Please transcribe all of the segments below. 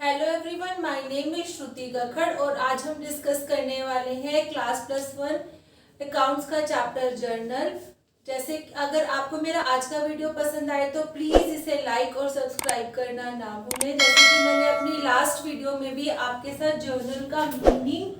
Hello everyone, my name is Shruti Gakhad और आज हम डिस्कस करने वाले हैं क्लास +1 अकाउंट्स का चैप्टर जर्नल। जैसे अगर आपको मेरा आज का वीडियो पसंद आए तो प्लीज़ इसे लाइक और सब्सक्राइब करना ना भूलें। जैसे कि मैंने अपनी लास्ट वीडियो में भी आपके साथ जर्नल का मीनिंग,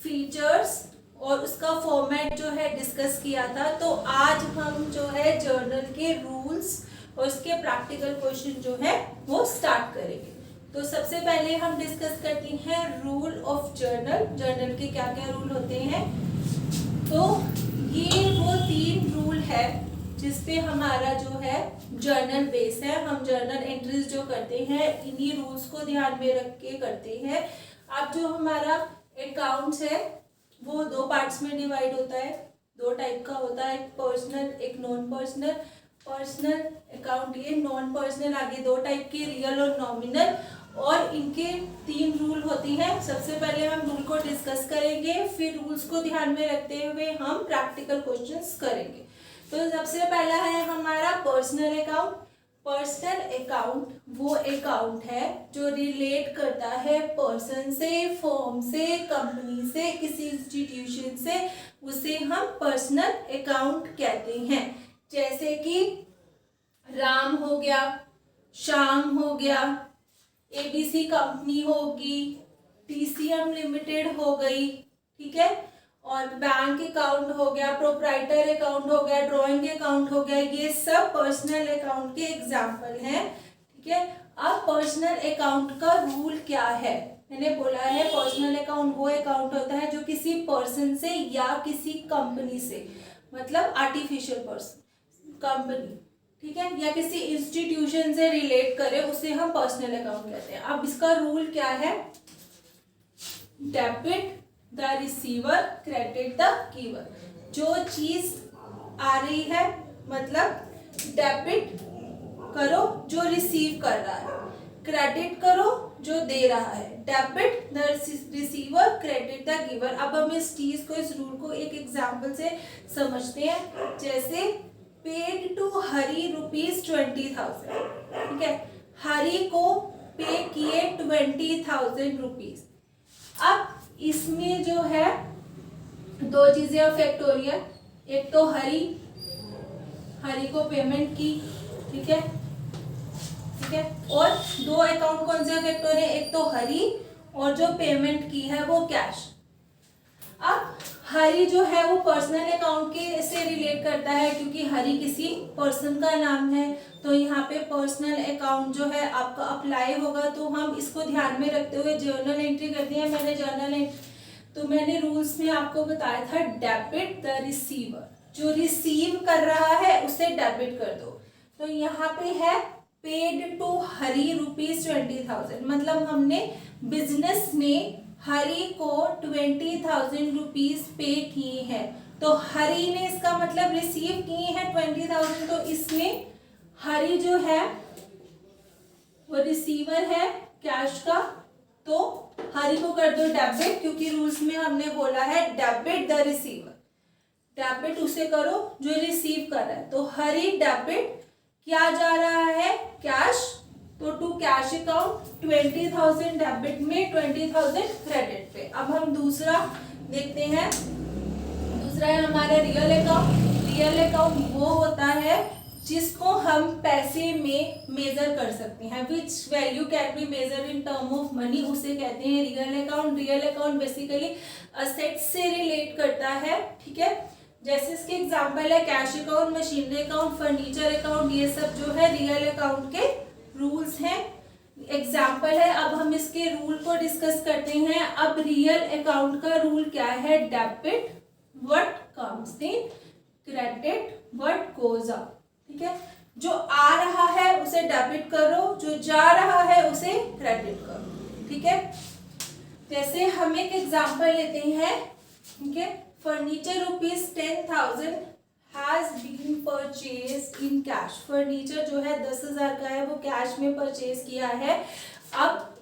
फीचर्स और उसका फॉर्मेट जो है डिस्कस किया था, तो आज हम जो है जर्नल के रूल्स और उसके प्रैक्टिकल क्वेश्चन जो है वो स्टार्ट करेंगे। तो सबसे पहले हम डिस्कस करते हैं रूल ऑफ जर्नल। जर्नल के क्या क्या रूल होते हैं। तो ये वो 3 रूल है जिसपे हमारा जो है जर्नल बेस है। हम जर्नल एंट्रीज जो करते हैं इन्हीं रूल्स को ध्यान में रख के करते हैं। अब जो हमारा अकाउंट्स है वो 2 पार्ट्स में डिवाइड होता है। 2 टाइप का होता है, एक पर्सनल एक नॉन पर्सनल। पर्सनल अकाउंट ये, नॉन पर्सनल आगे 2 टाइप के, रियल और नॉमिनल, और इनके 3 रूल होती हैं। सबसे पहले हम रूल को डिस्कस करेंगे, फिर रूल्स को ध्यान में रखते हुए हम प्रैक्टिकल क्वेश्चंस करेंगे। तो सबसे पहला है हमारा पर्सनल अकाउंट। पर्सनल अकाउंट वो अकाउंट है जो रिलेट करता है पर्सन से, फर्म से, कंपनी से, किसी इंस्टीट्यूशन से, उसे हम पर्सनल अकाउंट कहते हैं। जैसे कि राम हो गया, श्याम हो गया, एबीसी कंपनी होगी, टीसीएम लिमिटेड हो गई, ठीक है, और बैंक अकाउंट हो गया, प्रोप्राइटर अकाउंट हो गया, ड्राइंग अकाउंट हो गया, ये सब पर्सनल अकाउंट के एग्जाम्पल हैं, ठीक है। अब पर्सनल अकाउंट का रूल क्या है, मैंने बोला है पर्सनल अकाउंट वो अकाउंट होता है जो किसी पर्सन से या किसी कंपनी से, मतलब आर्टिफिशियल पर्सन, कंपनी, ठीक है, या किसी इंस्टीट्यूशन से रिलेट करे, उसे हम पर्सनल अकाउंट कहते हैं। अब इसका रूल क्या है, debit the receiver, credit the giver. जो चीज आ रही है मतलब डेबिट करो जो रिसीव कर रहा है, क्रेडिट करो जो दे रहा है। Debit the receiver, credit the giver. अब हम इस चीज को, इस रूल को एक एग्जाम्पल से समझते हैं। जैसे पेड टू हरी ₹20,000, ठीक है, हरी को पे किए 20,000 रुपीज। अब इसमें जो है 2 चीजें फैक्टोरियल, एक तो हरी को पेमेंट की, ठीक है, ठीक है, और 2 अकाउंट कौन से फैक्टोरियल, एक तो हरी और जो पेमेंट की है वो कैश। अब हरी जो है वो पर्सनल अकाउंट के से रिलेट करता है क्योंकि हरी किसी पर्सन का नाम है, तो यहाँ पे पर्सनल अकाउंट जो है आपका अप्लाई होगा। तो हम इसको ध्यान में रखते हुए जर्नल एंट्री करते हैं। मैंने रूल्स में आपको बताया था डेबिट द रिसीवर, जो रिसीव कर रहा है उसे डेबिट कर दो। तो यहाँ पे है पेड टू हरी ₹20,000, मतलब हमने बिजनेस ने हरी को 20,000 रुपीज पे किए हैं। तो हरी ने इसका मतलब रिसीव किए हैं 20,000, तो इसमें हरी जो है वो रिसीवर है कैश का, तो हरी को कर दो डेबिट, क्योंकि रूल्स में हमने बोला है डेबिट द रिसीवर, डेबिट उसे करो जो रिसीव कर रहा है। तो हरी डेबिट क्या जा रहा है, कैश, तो टू कैश अकाउंट 20,000 डेबिट में, 20,000 क्रेडिट पे। अब हम दूसरा देखते हैं। दूसरा है हमारा रियल अकाउंट। रियल अकाउंट वो होता है जिसको हम पैसे में मेजर कर सकते हैं, which value can be measure in term of money, उसे कहते हैं real account. Real account basically asset से रिलेट करता है, ठीक है। जैसे इसके एग्जाम्पल है cash account, machinery account, furniture account, ये सब जो है रियल अकाउंट के रूल्स हैं, एग्जाम्पल है। अब हम इसके रूल को डिस्कस करते हैं। अब रियल अकाउंट का रूल क्या है, debit what comes in, credit what goes out, ठीक है। जो आ रहा है उसे डेबिट करो, जो जा रहा है उसे क्रेडिट करो, ठीक है। जैसे हम एक एग्जाम्पल लेते हैं, ठीक है, furniture ₹10,000 has been purchased in cash। Furniture जो है 10,000 का है, वो कैश में परचेज किया है। अब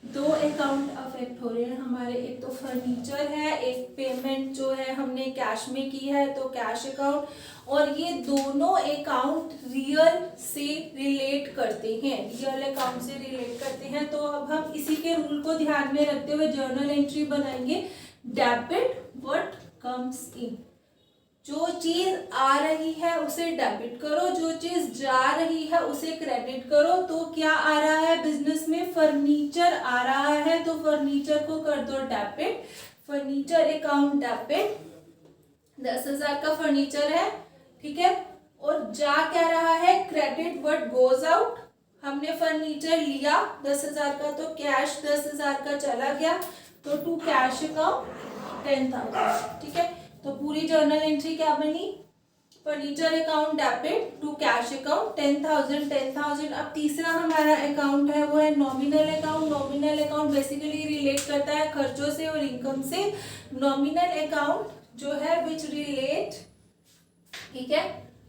दो अकाउंट अफेक्ट हो रहे हैं हमारे, एक तो फर्नीचर है, एक पेमेंट जो है हमने कैश में की है तो कैश अकाउंट, और ये दोनों अकाउंट रियल से रिलेट करते हैं, रियल अकाउंट से रिलेट करते हैं। तो अब हम इसी के रूल को ध्यान में रखते हुए जर्नल एंट्री बनाएंगे। डेबिट व्हाट कम्स इन, जो चीज आ रही है उसे डेबिट करो, जो चीज जा रही है उसे क्रेडिट करो। तो क्या आ रहा है बिजनेस में, फर्नीचर आ रहा है तो फर्नीचर को कर दो डेबिट, फर्नीचर अकाउंट डेबिट, 10,000 का फर्नीचर है, ठीक है। और जा क्या रहा है, क्रेडिट व्हाट गोज आउट, हमने फर्नीचर लिया 10,000 का तो कैश 10,000 का चला गया, तो टू कैश अकाउंट 10,000, ठीक है। तो पूरी जर्नल एंट्री क्या बनी, furniture account debit to cash account 10,000 10,000। अब तीसरा हमारा अकाउंट है वो है nominal account. Nominal account basically relate करता है खर्चों से और इनकम से। नॉमिनल अकाउंट जो है विच रिलेट, ठीक है,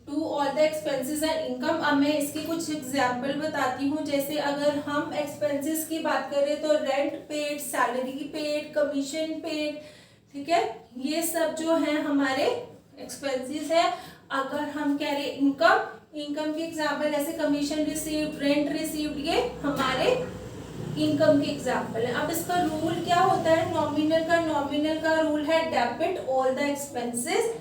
to all the expenses and income. अब मैं इसकी कुछ एग्जाम्पल बताती हूँ। जैसे अगर हम एक्सपेंसेस की बात करें तो rent paid, salary paid, commission paid, ठीक है, ये सब जो है हमारे एक्सपेंसेस है। अगर हम कह रहे इनकम, इनकम की एग्जाम्पल ऐसे कमीशन रिसीव्ड, रेंट रिसीव्ड, ये हमारे इनकम के एग्जाम्पल है। अब इसका रूल क्या होता है, नॉमिनल का रूल है debit all the expenses,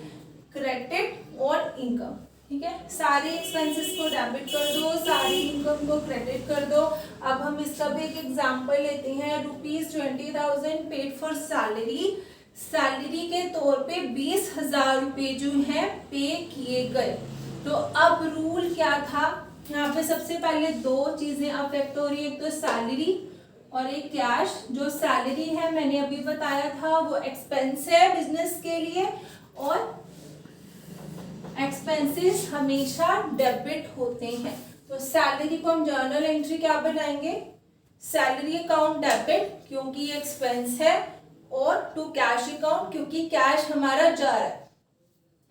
credit और इनकम, ठीक है। सारे एक्सपेंसेस को डेबिट कर दो, सारी इनकम को क्रेडिट कर दो। अब हम इसका भी एक एग्जाम्पल लेते हैं। ₹20,000 पेड फॉर सैलरी, सैलरी के तौर पे 20,000 रुपये जो है पे किए गए। तो अब रूल क्या था, यहाँ पे सबसे पहले दो चीजें अफेक्ट हो रही है, एक तो सैलरी और एक कैश। जो सैलरी है मैंने अभी बताया था वो एक्सपेंस है बिजनेस के लिए, और एक्सपेंसेस हमेशा डेबिट होते हैं। तो सैलरी को हम जर्नल एंट्री क्या बनाएंगे, सैलरी अकाउंट डेबिट क्योंकि ये एक्सपेंस है, और टू कैश अकाउंट क्योंकि कैश हमारा जा रहा है।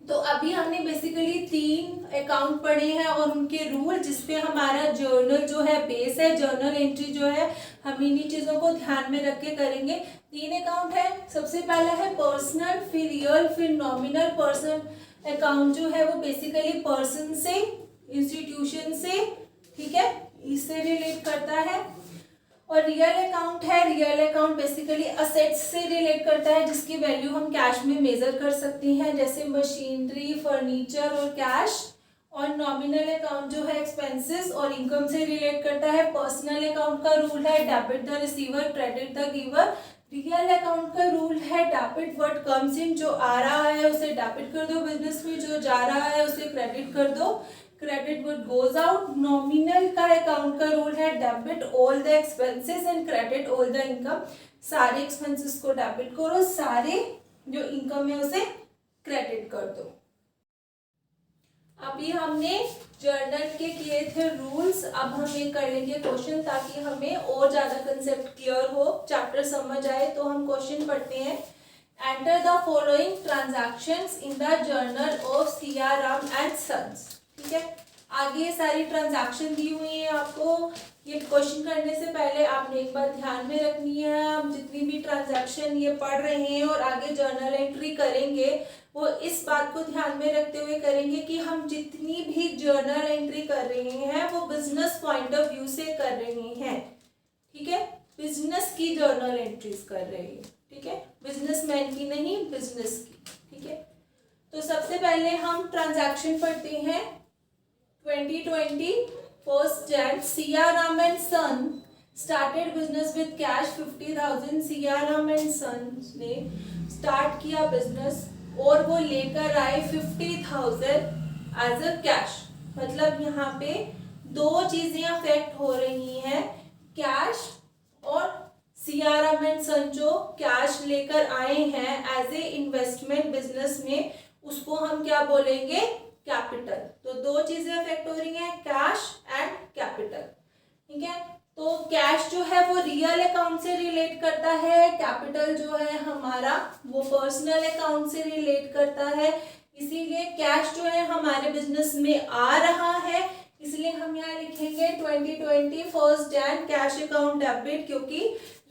तो अभी हमने बेसिकली 3 अकाउंट पढ़े हैं और उनके रूल, जिसपे हमारा जर्नल जो है बेस है, जर्नल एंट्री जो है हम इन्हीं चीजों को ध्यान में रख के करेंगे। 3 अकाउंट है, सबसे पहला है पर्सनल, फिर रियल, फिर नॉमिनल। पर्सनल अकाउंट जो है वो बेसिकली पर्सन से, इंस्टीट्यूशन से, ठीक है, इससे रिलेट करता है। और रियल अकाउंट है, रियल अकाउंट बेसिकली असेट्स से रिलेट करता है जिसकी वैल्यू हम कैश में मेजर कर सकते हैं, जैसे मशीनरी, फर्नीचर और कैश। और नॉमिनल अकाउंट जो है एक्सपेंसेस और इनकम से रिलेट करता है। पर्सनल अकाउंट का रूल है debit the receiver, credit the giver. Real account का रूल है डेबिट व्हाट कम्स इन, जो आ रहा है उसे डेबिट कर दो बिजनेस में, जो जा रहा है उसे क्रेडिट कर दो, credit what goes out. Nominal का अकाउंट का रूल है debit all the expenses and credit all the income. सारे एक्सपेंसेस को डेबिट करो, सारे जो इनकम है उसे क्रेडिट कर दो। अभी हमने जर्नल के किए थे रूल्स, अब हम ये कर लेंगे क्वेश्चन ताकि हमें और ज्यादा कंसेप्ट क्लियर हो, चैप्टर समझ आए। तो हम क्वेश्चन पढ़ते हैं। Enter the following transactions in the journal of Siyaram and sons, ठीक है। आगे सारी ट्रांजैक्शन दी हुई है आपको। ये क्वेश्चन करने से पहले आपने एक बात ध्यान में रखनी है, हम जितनी भी ट्रांजैक्शन ये पढ़ रहे हैं और आगे जर्नल एंट्री करेंगे वो इस बात को ध्यान में रखते हुए करेंगे कि हम जितनी भी जर्नल एंट्री कर रहे हैं वो बिजनेस पॉइंट ऑफ व्यू से कर रहे हैं, ठीक है। बिजनेस की जर्नल एंट्रीज कर रहे हैं, ठीक है, बिजनेसमैन की नहीं, बिजनेस की, ठीक है। तो सबसे पहले हम ट्रांजैक्शन पढ़ते हैं। 2020 1st Jan, Siyaram and Son started business with cash 50,000। Siyaram and son ने स्टार्ट किया बिजनेस और वो लेकर आए 50,000 एज अ कैश। मतलब यहाँ पे दो चीजें अफेक्ट हो रही हैं, कैश और सियाराम एंड सन जो कैश लेकर आए हैं एज ए इन्वेस्टमेंट बिजनेस में, उसको हम क्या बोलेंगे, कैपिटल। तो दो चीजें अफेक्ट हो रही हैं, कैश एंड कैपिटल, ठीक है। तो कैश जो है वो रियल अकाउंट से रिलेट करता है, कैपिटल जो है हमारा वो पर्सनल अकाउंट से रिलेट करता है। इसीलिए कैश जो है हमारे बिजनेस में आ रहा है, इसलिए हम यहाँ लिखेंगे 2020 first Jan cash account debit, क्योंकि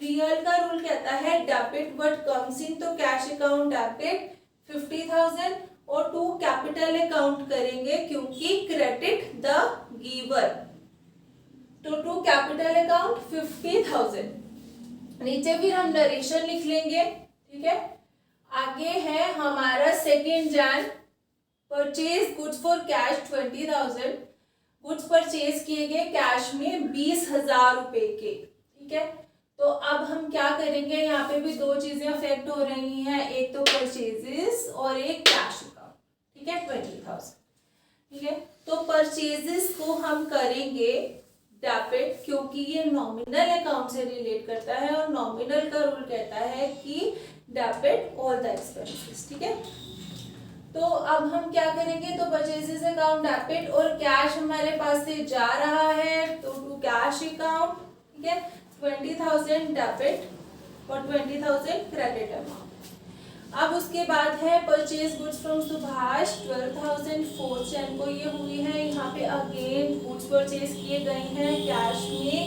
रियल का रूल कहता है डेबिट व्हाट कम्स इन, तो कैश अकाउंट डेबिट 50,000 और टू कैपिटल अकाउंट करेंगे क्योंकि क्रेडिट द गिवर, तो टू कैपिटल अकाउंट 50,000। नीचे फिर हम नरेशन लिख लेंगे, ठीक है। आगे है हमारा second Jain purchase goods for cash 20,000, goods purchase किए गए कैश में 20,000 रुपए के, ठीक है। तो अब हम क्या करेंगे, यहाँ पे भी दो चीजें अफेक्ट हो रही हैं, एक तो परचेजेस और एक कैश अकाउंट, ठीक है, 20,000, ठीक है। तो परचेजेस को हम करेंगे डेबिट क्योंकि ये नॉमिनल अकाउंट से रिलेट करता है और नॉमिनल का रूल कहता है कि डेबिट ऑल द एक्सपेंसेस, ठीक है। तो अब हम क्या करेंगे, तो परचेजेस अकाउंट डेबिट और कैश हमारे पास से जा रहा है, तो टू कैश अकाउंट, ठीक है, 20,000 डेबिट और 20,000 क्रेडिट अमाउंट। अब उसके बाद है purchase goods from Subhash 12,000 fourth चैन को ये हुई है, यहाँ पे अगेन गुड्स परचेज किए गए हैं कैश में,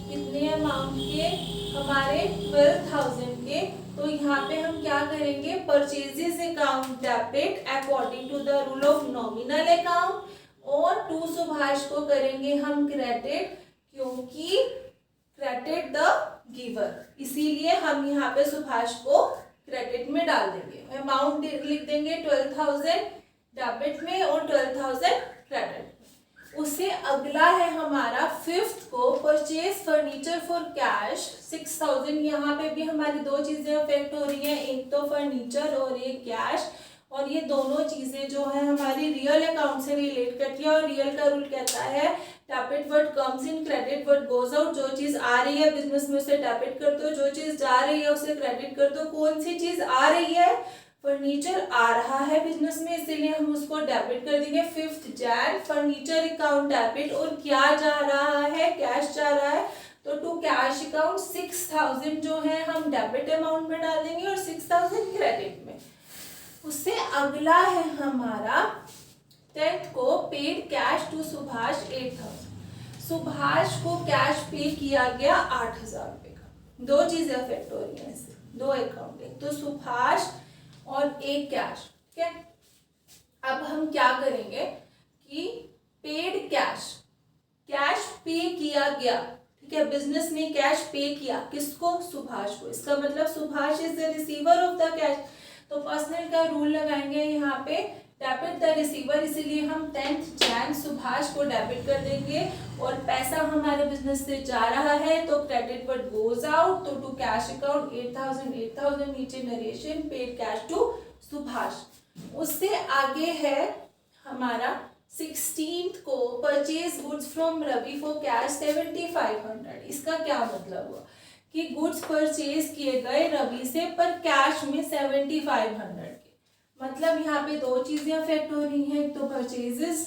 कितने अमाउंट के, हमारे 12,000 के। तो यहाँ पे हम क्या करेंगे, purchases account debit according to the rule of nominal account, और टू सुभाष को करेंगे हम क्रेडिट क्योंकि क्रेडिट द गिवर, इसीलिए हम यहाँ पे सुभाष को क्रेडिट में डाल देंगे। अमाउंट लिख देंगे 12,000 डेबिट में और 12,000 क्रेडिट। उससे अगला है हमारा फिफ्थ को परचेज फर्नीचर फॉर कैश 6,000। यहाँ पे भी हमारी दो चीजें अफेक्ट हो रही हैं, एक तो फर्नीचर और एक कैश, और ये दोनों चीजें जो है हमारी रियल अकाउंट से रिलेट करती है और रियल का रूल कहता है debit what comes in, credit what goes out. जो चीज आ रही है बिजनेस में उसे डेबिट कर दो, जो चीज जा रही है उसे क्रेडिट कर दो। कौन सी चीज आ रही है, फर्नीचर आ रहा है बिजनेस में, इसीलिए हम उसको डेबिट कर देंगे। Fifth Jan furniture account debit, और क्या जा रहा है, कैश जा रहा है, तो टू कैश अकाउंट 6,000 जो है हम डेबिट अमाउंट में डाल देंगे और 6,000 क्रेडिट में। उससे अगला है हमारा 10th को paid cash to Subhash 8,000। Subhash को कैश पे किया गया 8,000 रुपए का। दो चीजें अफेक्ट हो रही हैं इससे, दो अकाउंट, एक तो सुभाष और एक कैश, ठीक है। अब हम क्या करेंगे कि पेड कैश, कैश पे किया गया, ठीक है, बिजनेस ने कैश पे किया किसको, सुभाष को, इसका मतलब Subhash is the receiver of the cash. तो पर्सनल का रूल लगाएंगे यहाँ पे डेबिट द रिसीवर, इसीलिए हम 10th जैन सुभाष को डेबिट कर देंगे और पैसा हमारे बिजनेस से जा रहा है तो क्रेडिट व्हाट गोज आउट, तो टू कैश अकाउंट 8,000 नीचे narration paid cash to Subhash. उससे आगे है हमारा 16th को purchase goods from Ravi for cash 7,500। इसका क्या मतलब हुआ कि गुड्स परचेज किए गए रवि से पर कैश में 7,500 के, मतलब यहाँ पे दो चीजें अफेक्ट हो रही हैं, एक तो परचेजेस,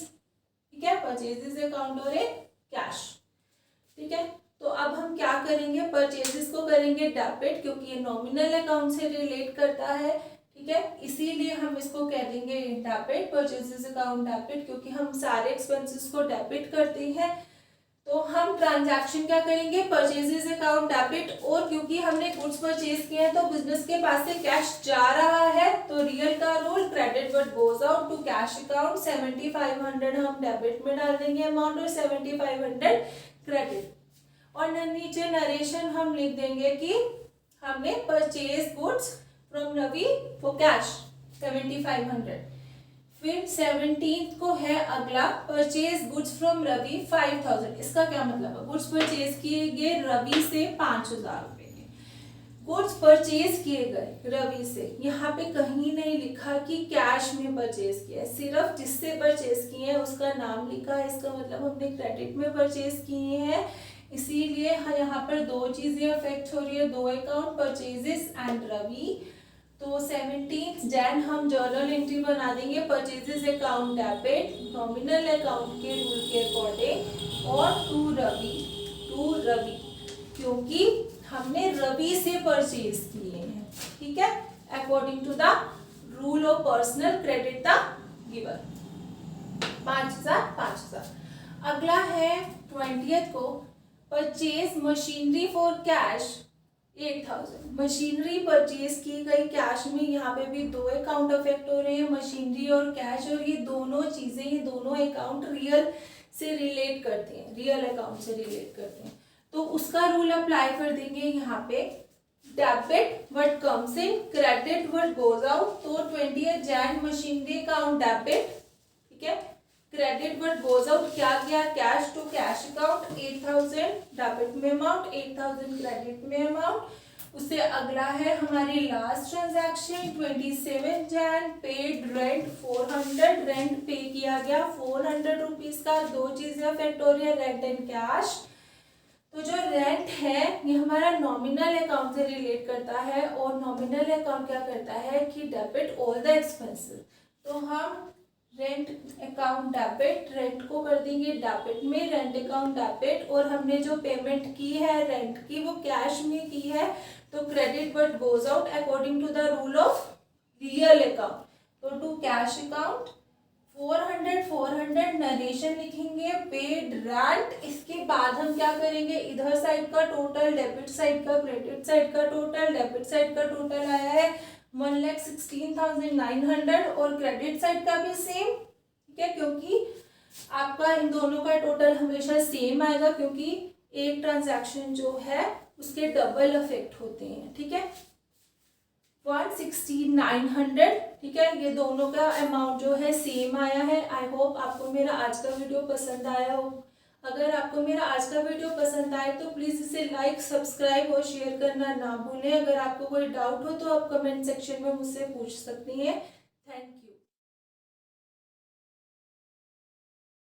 ठीक है, परचेजेस अकाउंट और एक कैश, ठीक है। तो अब हम क्या करेंगे, परचेजेस को करेंगे डेबिट क्योंकि ये नॉमिनल अकाउंट से रिलेट करता है, ठीक है, इसीलिए हम इसको कह देंगे डेबिट, परचेजेस अकाउंट डेबिट, क्योंकि हम सारे एक्सपेंसेस को डेबिट करते हैं। तो हम ट्रांजैक्शन क्या करेंगे, परचेजेस अकाउंट डेबिट, और क्योंकि हमने गुड्स परचेज किए हैं तो बिजनेस के पास से कैश जा रहा है, तो रियल का rule credit what goes out to cash account 7,500 हम डेबिट में डाल देंगे अमाउंट और 7,500 क्रेडिट। और नीचे नरेशन हम लिख देंगे कि हमने purchase goods from Ravi for cash 7,500। फिर 17th को है अगला परचेज गुड्स फ्रॉम रवि 5,000। इसका क्या मतलब है, गुड्स परचेज किए गए रवि से 5,000 रुपए के, गुड्स परचेज किए गए रवि से। यहाँ पे कहीं नहीं लिखा कि कैश में परचेज किया है, सिर्फ जिससे परचेज किए हैं उसका नाम लिखा है, इसका मतलब हमने क्रेडिट में परचेज किए हैं, इसीलिए यहाँ पर दो चीजें अफेक्ट हो रही है, दो अकाउंट परचेजेस एंड रवि। तो 17th जैन हम जर्नल एंट्री बना देंगे purchases account debit nominal account के रूल के अकॉर्डिंग, और टू रवि क्योंकि हमने रवि से परचेज किए हैं, ठीक है, according to the rule of personal credit the giver 5,000। अगला है 20th को purchase machinery for cash 8,000। Machinery purchase की गई कैश में, यहाँ पे भी दो अकाउंट अफेक्ट हो रहे हैं, मशीनरी और कैश, और ये दोनों चीज़ें, ये दोनों अकाउंट रियल से रिलेट करते हैं, रियल अकाउंट से रिलेट करते हैं। तो उसका रूल अप्लाई कर देंगे यहाँ पे, debit what comes in, credit what goes out. तो 20th Jain machinery account debit, ठीक है, क्रेडिट व्हाट गोज आउट क्या किया, cash to cash account 8,000 debit में अमाउंट, 8,000 क्रेडिट में अमाउंट। उससे अगला है हमारी last transaction 27 Jan paid rent 400, rent pay किया गया 400 रुपीज का। दो चीजें अफेक्ट हो रही है, रेंट एंड कैश। तो जो रेंट है ये हमारा नॉमिनल अकाउंट से रिलेट करता है, और नॉमिनल अकाउंट क्या करता है कि डेबिट ऑल द एक्सपेंसेस। तो हम रेंट अकाउंट डेबिट, रेंट को कर देंगे डेबिट में, रेंट अकाउंट डेबिट, और हमने जो पेमेंट की है रेंट की वो कैश में की है, तो credit what goes out according to the rule of real account. तो टू कैश अकाउंट 400 नरेशन लिखेंगे, पेड रेंट। इसके बाद हम क्या करेंगे, इधर साइड का टोटल, डेबिट साइड का, क्रेडिट साइड का टोटल, डेबिट साइड का टोटल आया है 1,16,900, और क्रेडिट साइड का भी सेम, ठीक है, क्योंकि आपका इन दोनों का टोटल हमेशा सेम आएगा, क्योंकि एक ट्रांजैक्शन जो है उसके डबल इफेक्ट होते हैं, ठीक है। 1,16,900, ठीक है, ये दोनों का अमाउंट जो है सेम आया है। आई होप आपको मेरा आज का वीडियो पसंद आया हो। अगर आपको मेरा आज का वीडियो पसंद आए तो प्लीज़ इसे लाइक, सब्सक्राइब और शेयर करना ना भूलें। अगर आपको कोई डाउट हो तो आप कमेंट सेक्शन में मुझसे पूछ सकती हैं। Thank you.